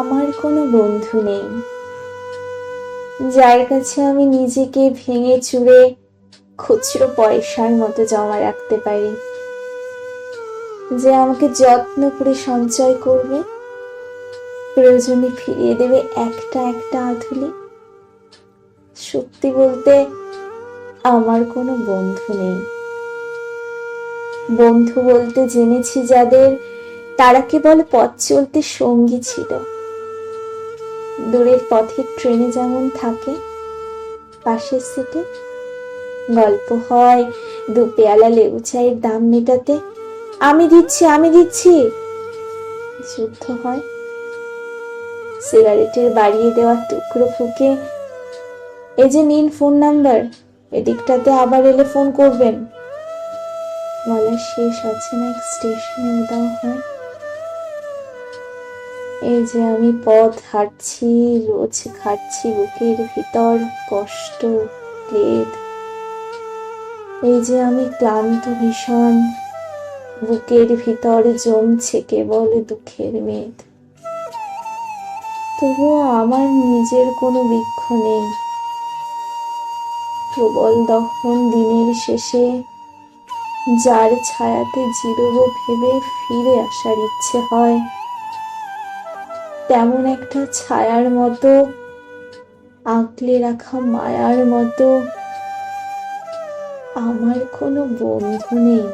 আমার কোনো বন্ধু নেই, যার কাছে আমি নিজেকে ভেঙে চুরে খুচরো পয়সার মতো জমা রাখতে পারি, যে আমাকে যত্ন করে সঞ্চয় করবে, প্রয়োজনে ফিরিয়ে দেবে একটা একটা আধুলি। সত্যি বলতে আমার কোনো বন্ধু নেই। বন্ধু বলতে জেনেছি যাদের, তারা কেবল পথ চলতে সঙ্গী ছিল। দূরের পথের ট্রেনে যেমন থাকে, পাশের সিটে গল্প হয়, দু পেয়ালা লেবু চায়ের দাম মেটাতে আমি দিচ্ছি আমি দিচ্ছি, যুদ্ধ হয় সিগারেটের বাড়িয়ে দেওয়া টুকরো ফুকে, এই যে নিন ফোন নাম্বার, এদিকটাতে আবার এলে ফোন করবেন, বলার শেষ আছে না এক স্টেশনে উদাও হয়। এই যে আমি পথ হাঁটছি, রোজ খাচ্ছি বুকের ভিতর কষ্ট ক্লেদ, এই যে আমি ক্লান্ত ভীষণ, বুকের ভিতর জমছে কেবল দুঃখের মেদ। তবুও আমার নিজের কোনো বৃক্ষ নেই। প্রবল দহন দিনের শেষে যার ছায়াতে জিরোবো ভেবে ফিরে আসার ইচ্ছে হয়, তেমন একটা ছায়ার মতো, আঁকলে রাখা মায়ার মতো আমার কোনো বন্ধু নেই।